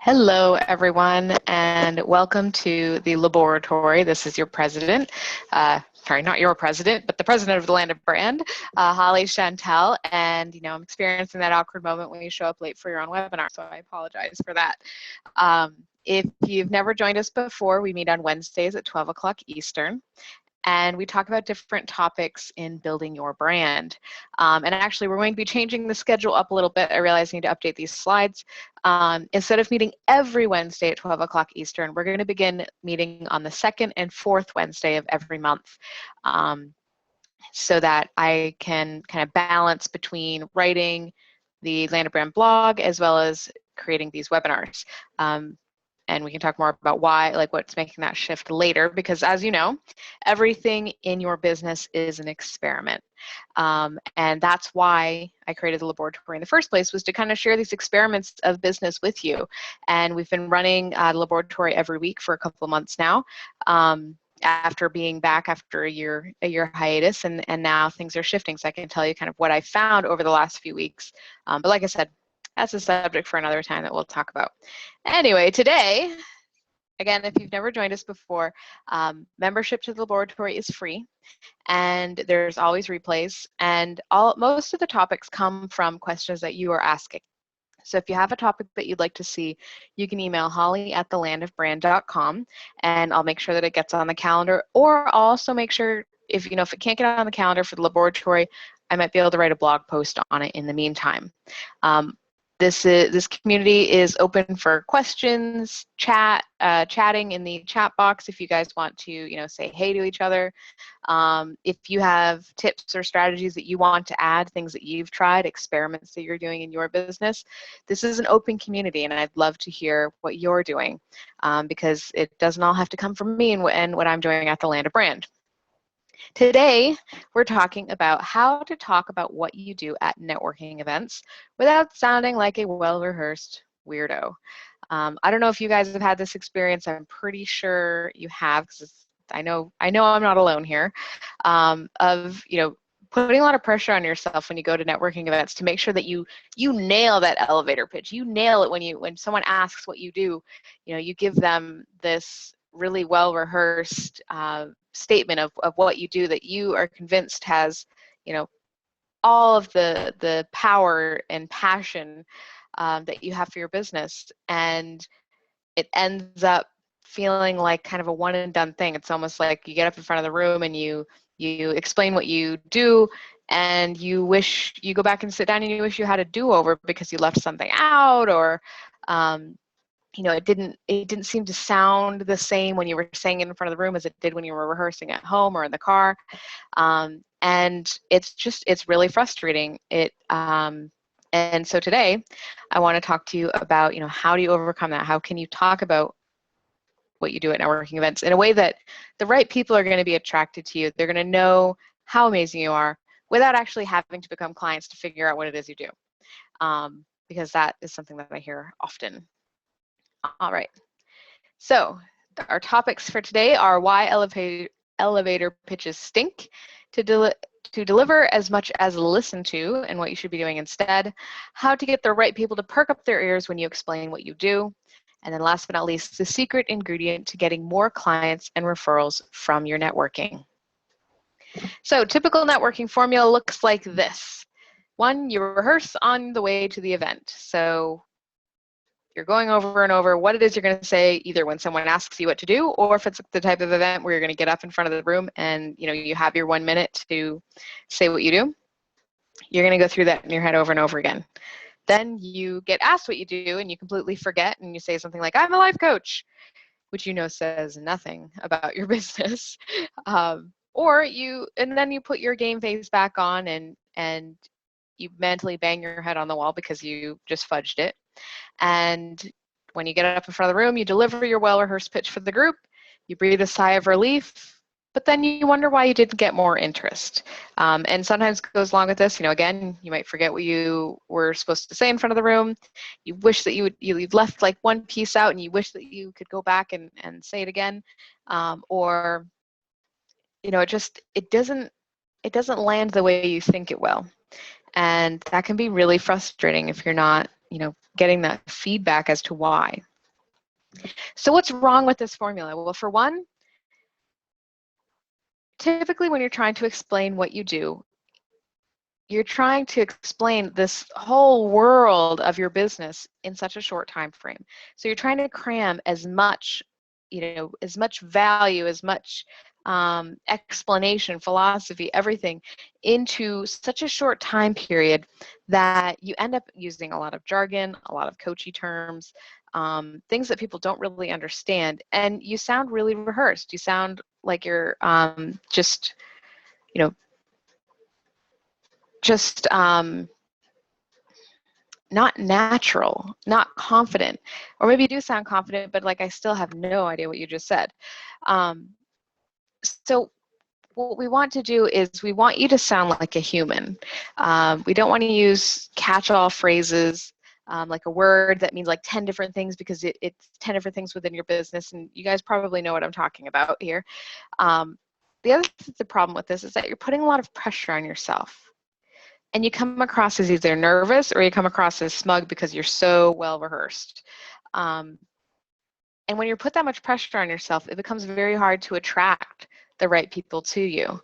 Hello, everyone, and welcome to the LOBoratory. This is your president, sorry, not your president, but the president of the Land of Brand, Holly Chantal, and I'm experiencing that awkward moment when you show up late for your own webinar, so I apologize for that. If you've never joined us before, we meet on Wednesdays at 12 o'clock Eastern. And we talk about different topics in building your brand. And actually, we're going to be changing the schedule up a little bit. I realize I need to update these slides. Instead of meeting every Wednesday at 12 o'clock Eastern, we're going to begin meeting on the second and fourth Wednesday of every month, so that I can kind of balance between writing the Land of Brand blog as well as creating these webinars. And we can talk more about why, like what's making that shift later, because as you know, everything in your business is an experiment. And that's why I created the LOBoratory in the first place, was to kind of share these experiments of business with you. And we've been running the LOBoratory every week for a couple of months now, after being back after a year hiatus, and now things are shifting. So I can tell you kind of what I found over the last few weeks. But like I said, that's a subject for another time that we'll talk about. Anyway, today, again, if you've never joined us before, membership to the LOBoratory is free, and there's always replays, and most of the topics come from questions that you are asking. So if you have a topic that you'd like to see, you can email holly@thelandofbrand.com, and I'll make sure that it gets on the calendar, or I'll also make sure if it can't get on the calendar for the LOBoratory, I might be able to write a blog post on it in the meantime. This community is open for questions, chatting in the chat box if you guys want to, say hey to each other. If you have tips or strategies that you want to add, things that you've tried, experiments that you're doing in your business, this is an open community, and I'd love to hear what you're doing, because it doesn't all have to come from me and what I'm doing at the Land of Brand. Today, we're talking about how to talk about what you do at networking events without sounding like a well-rehearsed weirdo. I don't know if you guys have had this experience. I'm pretty sure you have, because I know I'm not alone here, of putting a lot of pressure on yourself when you go to networking events to make sure that you nail that elevator pitch. You nail it when someone asks what you do. You give them this really well-rehearsed statement of what you do that you are convinced has, all of the power and passion that you have for your business, and it ends up feeling like kind of a one and done thing. It's almost like you get up in front of the room and you explain what you do, and you go back and sit down and you wish you had a do-over because you left something out, or it didn't seem to sound the same when you were saying it in front of the room as it did when you were rehearsing at home or in the car. And it's really frustrating. And so today I want to talk to you about, how do you overcome that? How can you talk about what you do at networking events in a way that the right people are going to be attracted to you? They're going to know how amazing you are without actually having to become clients to figure out what it is you do. Because that is something that I hear often. All right, so our topics for today are why elevator pitches stink, to deliver as much as listen to, and what you should be doing instead, how to get the right people to perk up their ears when you explain what you do, and then last but not least, the secret ingredient to getting more clients and referrals from your networking. So typical networking formula looks like this. 1, you rehearse on the way to the event. So you're going over and over what it is you're going to say, either when someone asks you what to do, or if it's the type of event where you're going to get up in front of the room and you have your 1 minute to say what you do. You're going to go through that in your head over and over again. Then you get asked what you do and you completely forget, and you say something like, I'm a life coach, which says nothing about your business. And then you put your game face back on and you mentally bang your head on the wall because you just fudged it. And when you get up in front of the room, you deliver your well-rehearsed pitch for the group, you breathe a sigh of relief, but then you wonder why you didn't get more interest. And sometimes it goes along with this, again, you might forget what you were supposed to say in front of the room. You wish that you'd left like one piece out, and you wish that you could go back and say it again. Or it doesn't land the way you think it will. And that can be really frustrating if you're not, getting that feedback as to why. So what's wrong with this formula? Well, for one, typically when you're trying to explain what you do, you're trying to explain this whole world of your business in such a short time frame. So you're trying to cram as much, as much value, as much explanation, philosophy, everything into such a short time period that you end up using a lot of jargon, a lot of coachy terms, things that people don't really understand, and you sound really rehearsed. You sound like you're you know, just not natural, not confident, or maybe you do sound confident, but like I still have no idea what you just said. Um, so what we want to do is we want you to sound like a human. We don't want to use catch-all phrases like a word that means like 10 different things because it's 10 different things within your business, and you guys probably know what I'm talking about here. The problem with this is that you're putting a lot of pressure on yourself. And you come across as either nervous or you come across as smug because you're so well rehearsed. And when you put that much pressure on yourself, it becomes very hard to attract the right people to you.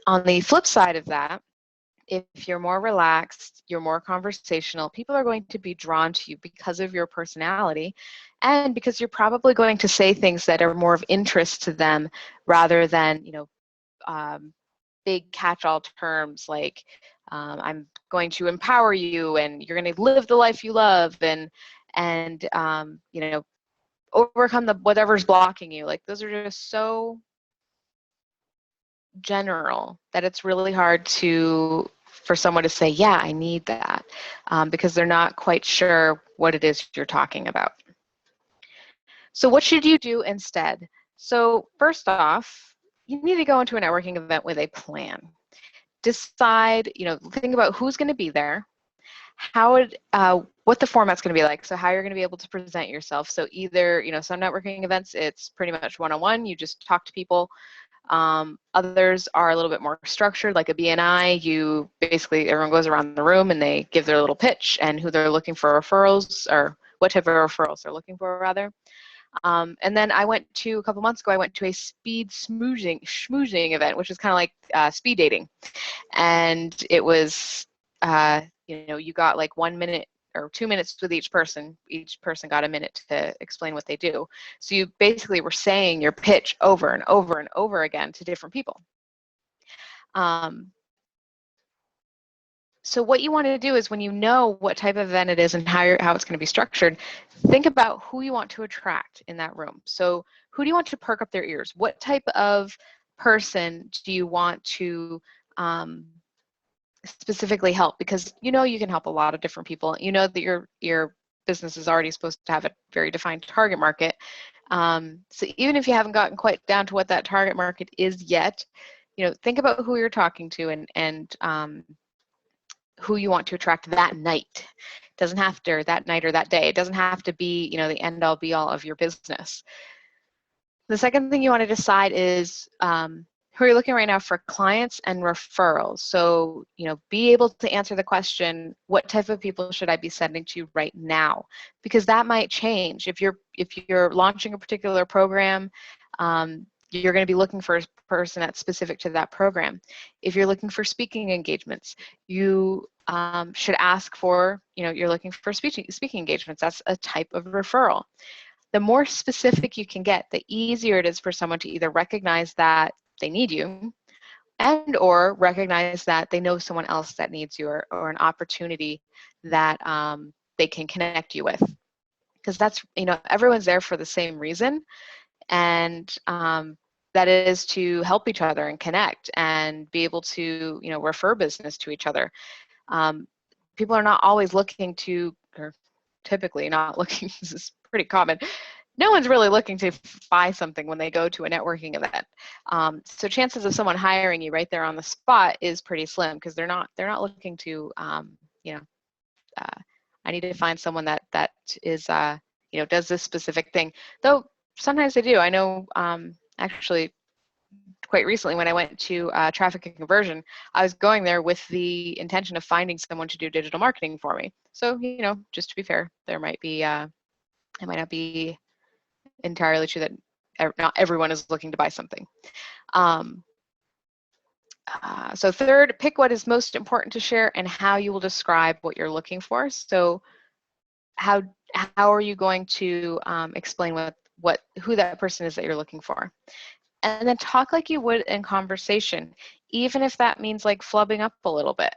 On the flip side of that, if you're more relaxed, you're more conversational, people are going to be drawn to you because of your personality and because you're probably going to say things that are more of interest to them rather than, big catch-all terms like I'm going to empower you and you're going to live the life you love and overcome whatever's blocking you. Like those are just so general that it's really hard for someone to say, yeah, I need that, because they're not quite sure what it is you're talking about. So what should you do instead? So first off, you need to go into a networking event with a plan. Decide, think about who's going to be there, what the format's going to be like, so how you're going to be able to present yourself. So either, some networking events, it's pretty much one-on-one, you just talk to people. Others are a little bit more structured, like a BNI, everyone goes around the room and they give their little pitch and who they're looking for referrals, or what type of referrals they're looking for, rather. And then a couple months ago, I went to a speed schmoozing event, which is kind of like speed dating. And it was, you got like 1 minute or 2 minutes with each person. Each person got a minute to explain what they do. So you basically were saying your pitch over and over and over again to different people. So what you want to do is when you know what type of event it is and how it's going to be structured, think about who you want to attract in that room. So who do you want to perk up their ears? What type of person do you want to specifically help? Because you can help a lot of different people. You know that your business is already supposed to have a very defined target market. So even if you haven't gotten quite down to what that target market is yet, think about who you're talking to and who you want to attract that night. It doesn't have to, or that night or that day. It doesn't have to be, the end all be all of your business. The second thing you want to decide is who are you looking right now for clients and referrals. So, be able to answer the question, what type of people should I be sending to you right now? Because that might change. If you're launching a particular program, you're going to be looking for a person that's specific to that program. If you're looking for speaking engagements, you should ask for, you're looking for speaking engagements. That's a type of referral. The more specific you can get, the easier it is for someone to either recognize that they need you and or recognize that they know someone else that needs you, or an opportunity that they can connect you with. Because that's, everyone's there for the same reason. And that is to help each other and connect and be able to, refer business to each other. People are not always looking to, or typically not looking, this is pretty common, no one's really looking to buy something when they go to a networking event. So chances of someone hiring you right there on the spot is pretty slim, because they're not looking to, I need to find someone that is, does this specific thing. Though sometimes they do. I know, actually, quite recently when I went to traffic and conversion, I was going there with the intention of finding someone to do digital marketing for me. So, just to be fair, there might be It might not be entirely true that not everyone is looking to buy something. So third, pick what is most important to share and how you will describe what you're looking for. So how are you going to explain who that person is that you're looking for? And then talk like you would in conversation, even if that means like flubbing up a little bit.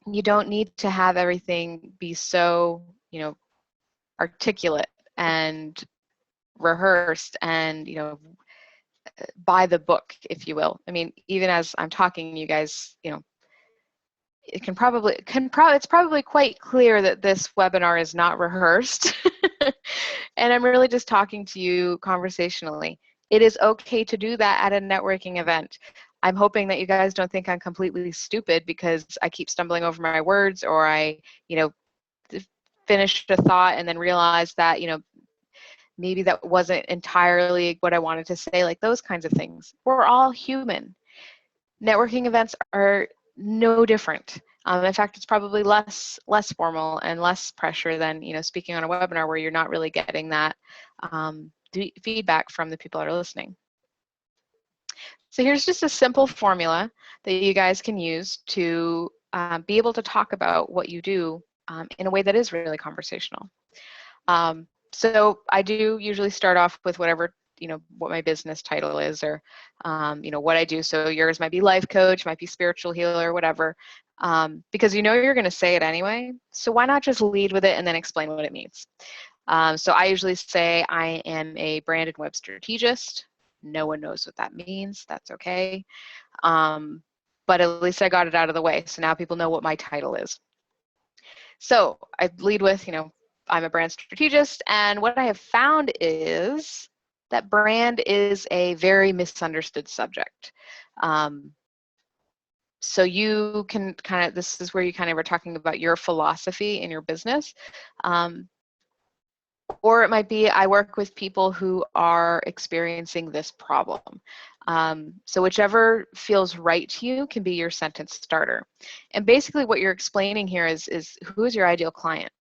You don't need to have everything be so, articulate and rehearsed and, by the book, if you will. I mean, even as I'm talking, you guys, it's probably quite clear that this webinar is not rehearsed. And I'm really just talking to you conversationally. It is okay to do that at a networking event. I'm hoping that you guys don't think I'm completely stupid because I keep stumbling over my words, or I, finished a thought and then realized that, maybe that wasn't entirely what I wanted to say, like those kinds of things. We're all human. Networking events are no different. In fact, it's probably less formal and less pressure than speaking on a webinar where you're not really getting that feedback from the people that are listening. So here's just a simple formula that you guys can use to be able to talk about what you do in a way that is really conversational. So I do usually start off with whatever, what my business title is, or, what I do. So yours might be life coach, might be spiritual healer, whatever, because you're going to say it anyway. So why not just lead with it and then explain what it means? So I usually say I am a brand and web strategist. No one knows what that means. That's okay. But at least I got it out of the way. So now people know what my title is. So I lead with, I'm a brand strategist, and what I have found is that brand is a very misunderstood subject. So you can this is where you kind of are talking about your philosophy in your business. Or it might be, I work with people who are experiencing this problem. So whichever feels right to you can be your sentence starter. And basically what you're explaining here is who is your ideal client?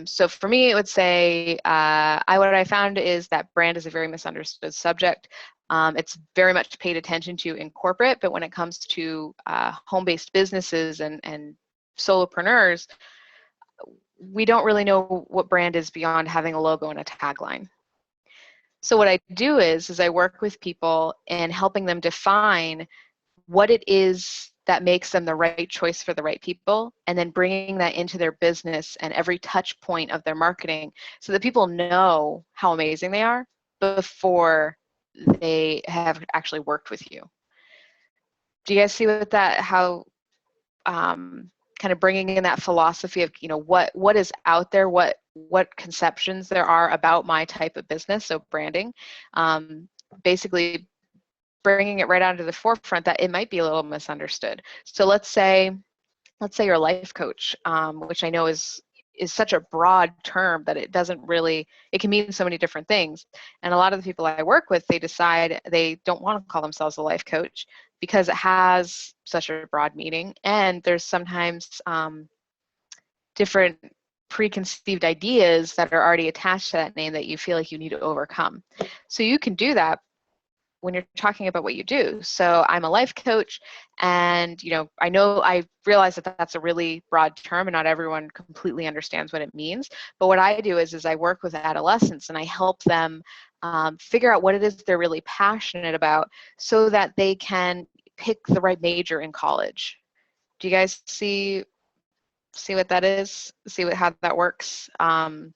So for me, it would say, what I found is that brand is a very misunderstood subject. It's very much paid attention to in corporate, but when it comes to home-based businesses and solopreneurs, we don't really know what brand is beyond having a logo and a tagline. So what I do is I work with people and helping them define what it is that makes them the right choice for the right people, and then bringing that into their business and every touch point of their marketing so that people know how amazing they are before they have actually worked with you. Do you guys see how kind of bringing in that philosophy of what is out there, what conceptions there are about my type of business, so branding, basically bringing it right onto the forefront that it might be a little misunderstood. So let's say you're a life coach, which I know is such a broad term that it can mean so many different things. And a lot of the people I work with, they decide they don't want to call themselves a life coach because it has such a broad meaning. And there's sometimes different preconceived ideas that are already attached to that name that you feel like you need to overcome. So you can do that when you're talking about what you do. So I'm a life coach, and I realize that that's a really broad term and not everyone completely understands what it means. But what I do is I work with adolescents and I help them figure out what it is they're really passionate about so that they can pick the right major in college. Do you guys see what that is? How that works? And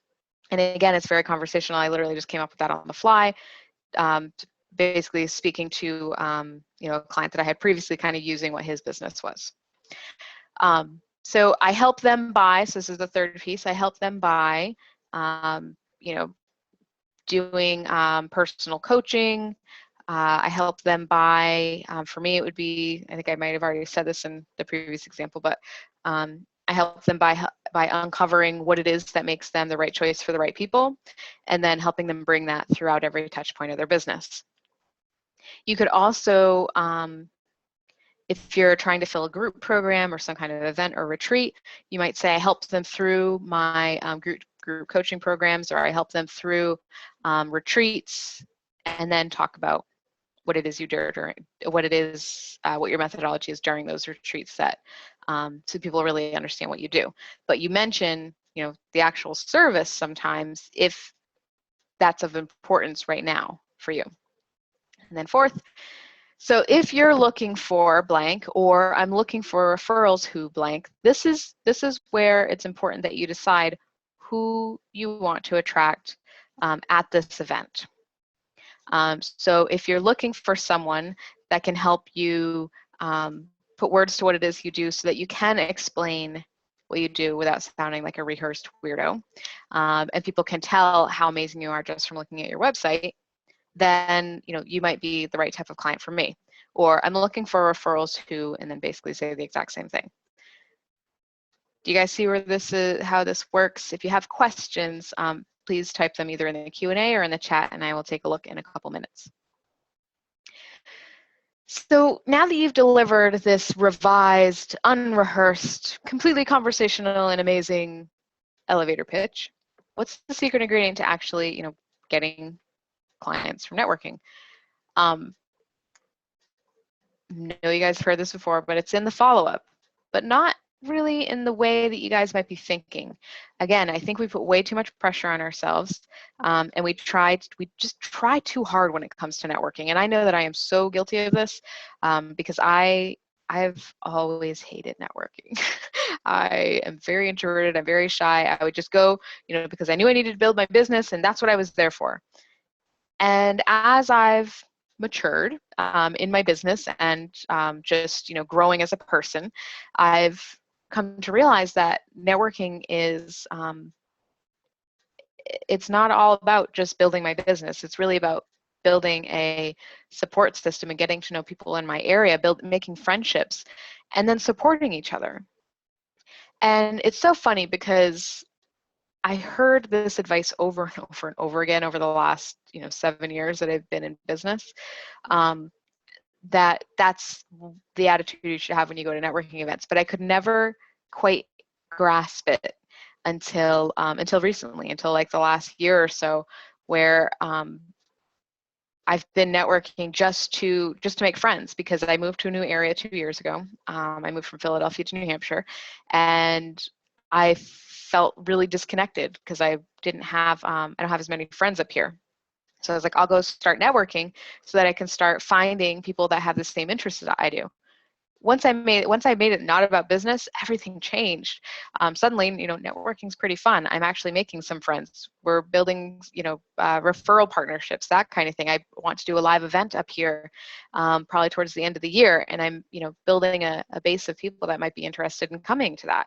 again, it's very conversational. I literally just came up with that on the fly. Basically speaking to a client that I had previously, kind of using what his business was. So I help them buy, so this is the third piece, I help them buy, doing personal coaching. I help them buy, for me it would be, I think I might have already said this in the previous example, but I help them by uncovering what it is that makes them the right choice for the right people, and then helping them bring that throughout every touch point of their business. You could also, If you're trying to fill a group program or some kind of event or retreat, you might say, I helped them through my group coaching programs, or I help them through retreats, and then talk about what it is you do during, what your methodology is during those retreats, that so people really understand what you do. But you mention, the actual service sometimes if that's of importance right now for you. And then fourth, so if you're looking for blank, or I'm looking for referrals who blank, this is where it's important that you decide who you want to attract at this event. So if you're looking for someone that can help you put words to what it is you do so that you can explain what you do without sounding like a rehearsed weirdo, and people can tell how amazing you are just from looking at your website, then you might be the right type of client for me. Or I'm looking for referrals who, and then basically say the exact same thing. Do you guys see where this is, how this works? If you have questions, please type them either in the Q&A or in the chat, and I will take a look in a couple minutes. So now that you've delivered this revised, unrehearsed, completely conversational and amazing elevator pitch, what's the secret ingredient to actually, getting clients from networking? I know you guys heard this before, but it's in the follow-up, but not really in the way that you guys might be thinking. Again, I think we put way too much pressure on ourselves, and we just try too hard when it comes to networking. And I know that I am so guilty of this because I've always hated networking. I am very introverted. I'm very shy. I would just go, because I knew I needed to build my business, and that's what I was there for. And as I've matured in my business and just growing as a person, I've come to realize that networking is it's not all about just building my business. It's really about building a support system and getting to know people in my area, making friendships, and then supporting each other. And it's so funny because I heard this advice over and over and over again over the last 7 years that I've been in business. That's the attitude you should have when you go to networking events, but I could never quite grasp it until recently, until like the last year or so, where I've been networking just to make friends, because I moved to a new area 2 years ago. I moved from Philadelphia to New Hampshire, and I felt really disconnected because I don't have as many friends up here. So I was like, I'll go start networking so that I can start finding people that have the same interests that I do. Once I made it not about business, everything changed. Suddenly, networking is pretty fun. I'm actually making some friends. We're building, referral partnerships, that kind of thing. I want to do a live event up here, probably towards the end of the year, and I'm, building a base of people that might be interested in coming to that.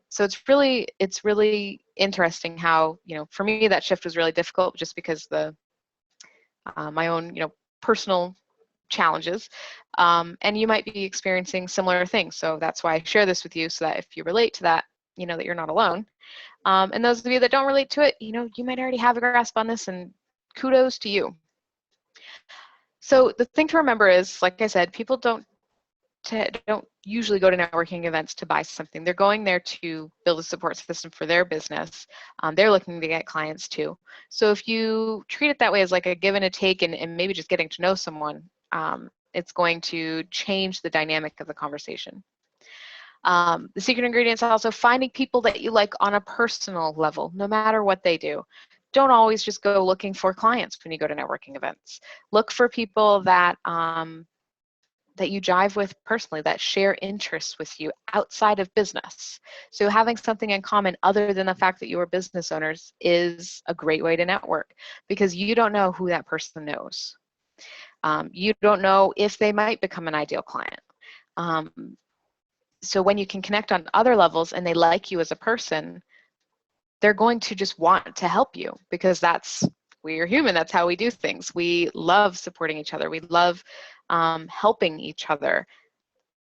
So it's really interesting how, for me that shift was really difficult just because my own, personal challenges, and you might be experiencing similar things. So that's why I share this with you, so that if you relate to that, that you're not alone. And those of you that don't relate to it, you might already have a grasp on this, and kudos to you. So the thing to remember is, like I said, people don't usually go to networking events to buy something. They're going there to build a support system for their business. They're looking to get clients too. So if you treat it that way, as like a give and a take, and maybe just getting to know someone, it's going to change the dynamic of the conversation. The secret ingredient is also finding people that you like on a personal level, no matter what they do. Don't always just go looking for clients when you go to networking events. Look for people that that you jive with personally, that share interests with you outside of business. So having something in common other than the fact that you are business owners is a great way to network, because you don't know who that person knows. You don't know if they might become an ideal client. So when you can connect on other levels and they like you as a person, they're going to just want to help you, because we're human. That's how we do things. We love supporting each other. We love helping each other.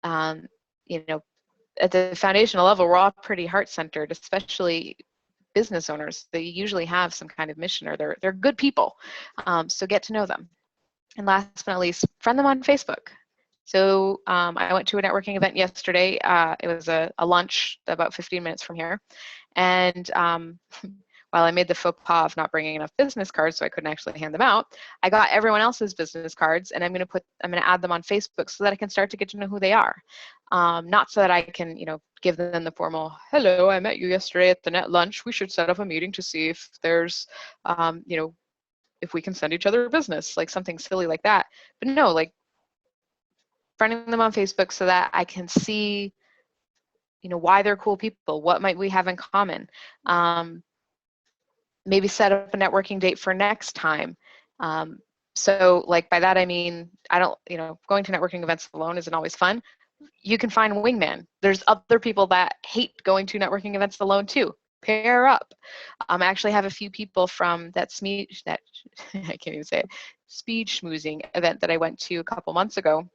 At the foundational level, we're all pretty heart-centered, especially business owners. They usually have some kind of mission, or they're good people. So get to know them. And last but not least, friend them on Facebook. So I went to a networking event yesterday. It was a lunch about 15 minutes from here. And while I made the faux pas of not bringing enough business cards, so I couldn't actually hand them out, I got everyone else's business cards, and I'm going to add them on Facebook so that I can start to get to know who they are. Not so that I can, give them the formal, hello, I met you yesterday at the net lunch. We should set up a meeting to see if there's, if we can send each other business, like something silly like that. But no, like friending them on Facebook so that I can see, why they're cool people. What might we have in common? Maybe set up a networking date for next time. So like by that I mean, going to networking events alone isn't always fun. You can find a wingman. There's other people that hate going to networking events alone too. Pair up. I actually have a few people from that I can't even say it, speed schmoozing event that I went to a couple months ago.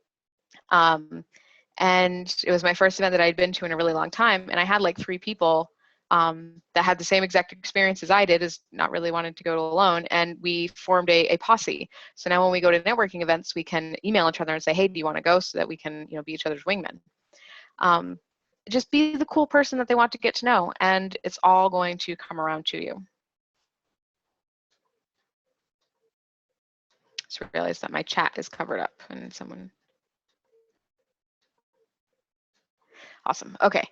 And it was my first event that I'd been to in a really long time. And I had like 3 people that had the same exact experience as I did, as not really wanting to go alone. And we formed a posse. So now when we go to networking events, we can email each other and say, hey, do you want to go, so that we can, be each other's wingmen. Just be the cool person that they want to get to know, and it's all going to come around to you. Just realized that my chat is covered up and someone. Awesome. Okay.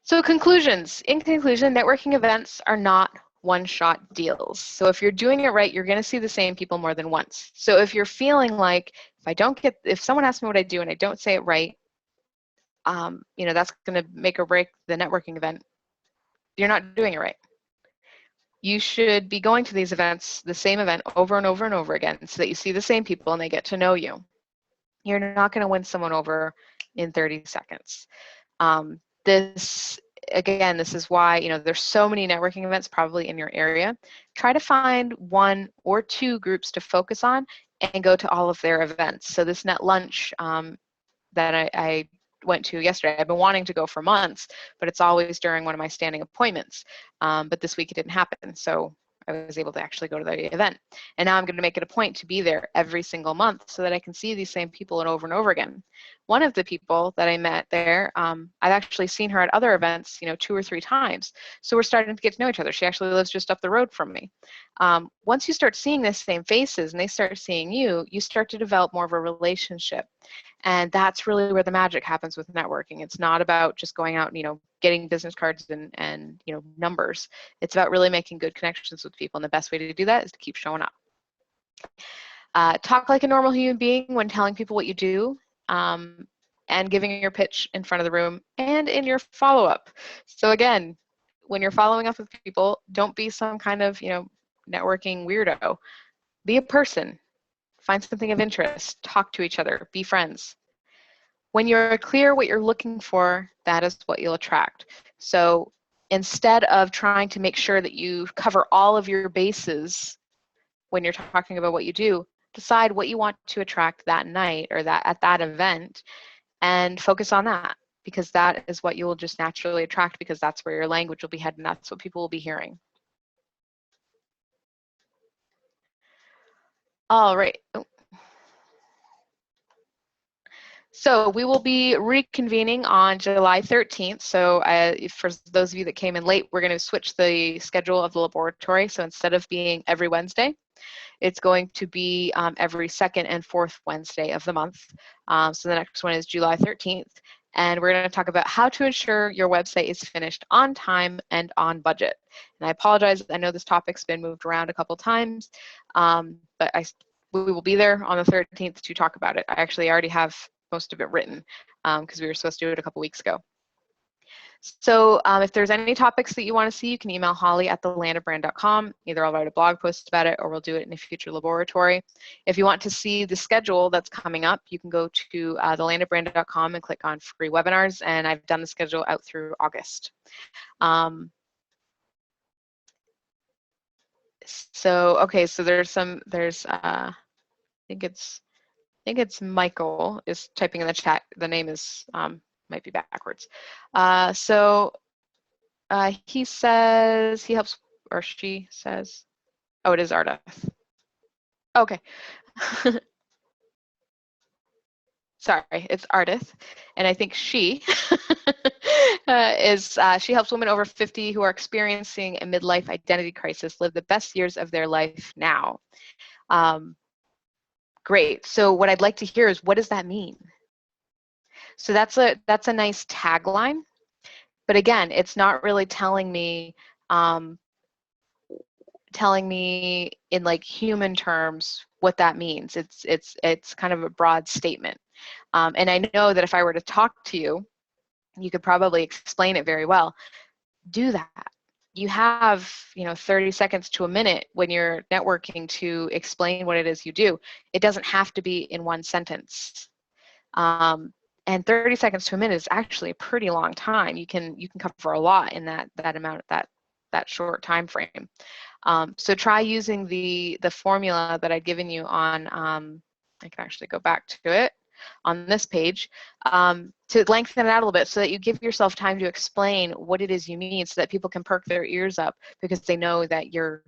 So conclusions. In conclusion, networking events are not one-shot deals. So if you're doing it right, you're going to see the same people more than once. So if you're feeling like if someone asks me what I do and I don't say it right, that's going to make or break the networking event, you're not doing it right. You should be going to these events, the same event, over and over and over again, so that you see the same people and they get to know you. You're not going to win someone over in 30 seconds. This is why, there's so many networking events probably in your area. Try to find 1 or 2 groups to focus on and go to all of their events. So this net lunch that I went to yesterday, I've been wanting to go for months, but it's always during one of my standing appointments. But this week it didn't happen, so I was able to actually go to the event. And now I'm going to make it a point to be there every single month so that I can see these same people and over again. One of the people that I met there, I've actually seen her at other events, 2 or 3 times. So we're starting to get to know each other. She actually lives just up the road from me. Once you start seeing the same faces and they start seeing you, you start to develop more of a relationship. And that's really where the magic happens with networking. It's not about just going out and, getting business cards and numbers. It's about really making good connections with people. And the best way to do that is to keep showing up. Talk like a normal human being when telling people what you do, and giving your pitch in front of the room and in your follow-up. So again, when you're following up with people, don't be some kind of, networking weirdo. Be a person. Find something of interest. Talk to each other. Be friends. When you're clear what you're looking for, that is what you'll attract. So instead of trying to make sure that you cover all of your bases when you're talking about what you do, decide what you want to attract that night or that at that event and focus on that, because that is what you will just naturally attract, because that's where your language will be headed and that's what people will be hearing. All right. So we will be reconvening on July 13th. So for those of you that came in late, we're going to switch the schedule of the laboratory. So instead of being every Wednesday, it's going to be every 2nd and 4th Wednesday of the month. So the next one is July 13th. And we're going to talk about how to ensure your website is finished on time and on budget. And I apologize, I know this topic's been moved around a couple times, but we will be there on the 13th to talk about it. I actually already have most of it written because we were supposed to do it a couple weeks ago. So if there's any topics that you want to see, you can email Holly at thelandofbrand.com. Either I'll write a blog post about it or we'll do it in a future laboratory. If you want to see the schedule that's coming up, you can go to thelandofbrand.com and click on free webinars, and I've done the schedule out through August. So there's I think it's Michael is typing in the chat. The name is might be backwards. He says he helps, or she says, oh, it is Ardeth. Okay. sorry, it's Ardith, and I think she she helps women over 50 who are experiencing a midlife identity crisis live the best years of their life now. Great. So what I'd like to hear is, what does that mean? So that's a nice tagline, but again, it's not really telling me in like human terms what that means. It's kind of a broad statement. And I know that if I were to talk to you, you could probably explain it very well. Do that. You have, 30 seconds to a minute when you're networking to explain what it is you do. It doesn't have to be in one sentence. And 30 seconds to a minute is actually a pretty long time. You can cover a lot in that amount, that short time frame. So try using the formula that I'd given you on, I can actually go back to it on this page, to lengthen it out a little bit so that you give yourself time to explain what it is you mean, so that people can perk their ears up because they know that you're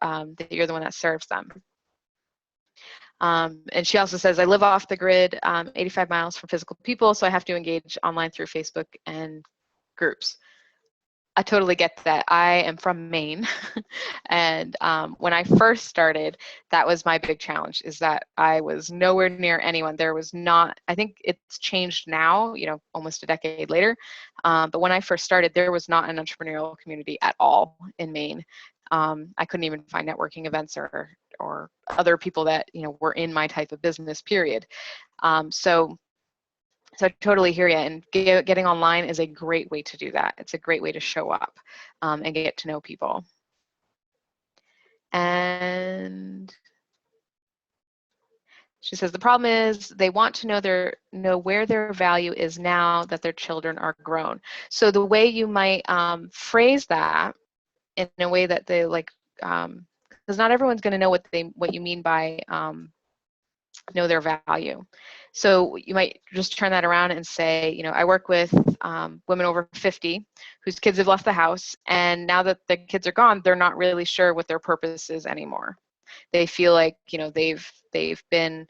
the one that serves them. And she also says, I live off the grid, 85 miles from physical people, so I have to engage online through Facebook and groups. I totally get that. I am from Maine, and when I first started, that was my big challenge, is that I was nowhere near anyone. There was not, I think it's changed now, almost a decade later, but when I first started, there was not an entrepreneurial community at all in Maine. I couldn't even find networking events or other people that, were in my type of business, period. So I totally hear you, and getting online is a great way to do that. It's a great way to show up and get to know people. And she says, the problem is they want to know where their value is now that their children are grown. So the way you might phrase that in a way that they like, because not everyone's going to know what you mean by know their value. So you might just turn that around and say, I work with women over 50 whose kids have left the house, and now that the kids are gone, they're not really sure what their purpose is anymore. They feel like, they've been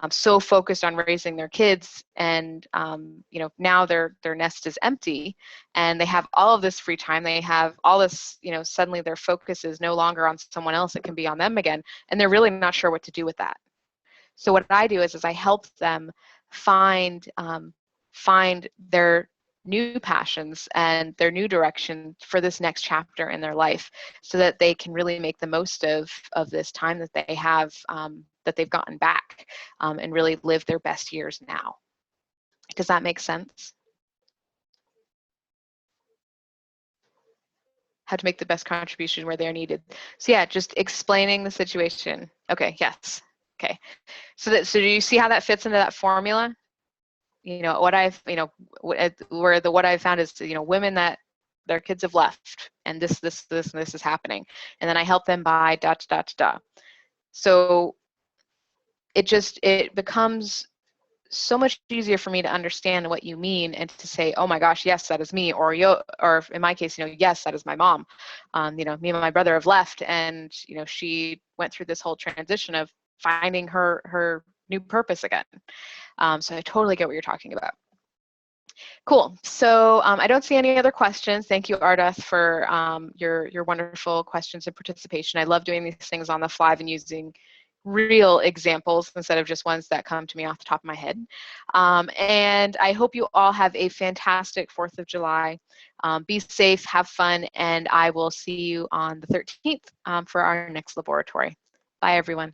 so focused on raising their kids, and now their nest is empty, and they have all of this free time. They have all this, suddenly their focus is no longer on someone else. It can be on them again, and they're really not sure what to do with that. So what I do is I help them find their new passions and their new direction for this next chapter in their life, so that they can really make the most of this time that they have, that they've gotten back, and really live their best years now. Does that make sense? How to make the best contribution where they're needed. So yeah, just explaining the situation. Okay, yes. Okay. So do you see how that fits into that formula? What I've, what I've found is, women that their kids have left, and this is happening, and then I help them by ... So it becomes so much easier for me to understand what you mean, and to say, oh my gosh, yes, that is me, or in my case, yes, that is my mom. Me and my brother have left, and she went through this whole transition of finding her new purpose again. So I totally get what you're talking about. Cool. So I don't see any other questions. Thank you, Ardith, for your wonderful questions and participation. I love doing these things on the fly and using real examples instead of just ones that come to me off the top of my head. And I hope you all have a fantastic 4th of July. Be safe, have fun, and I will see you on the 13th for our next LOBoratory. Bye, everyone.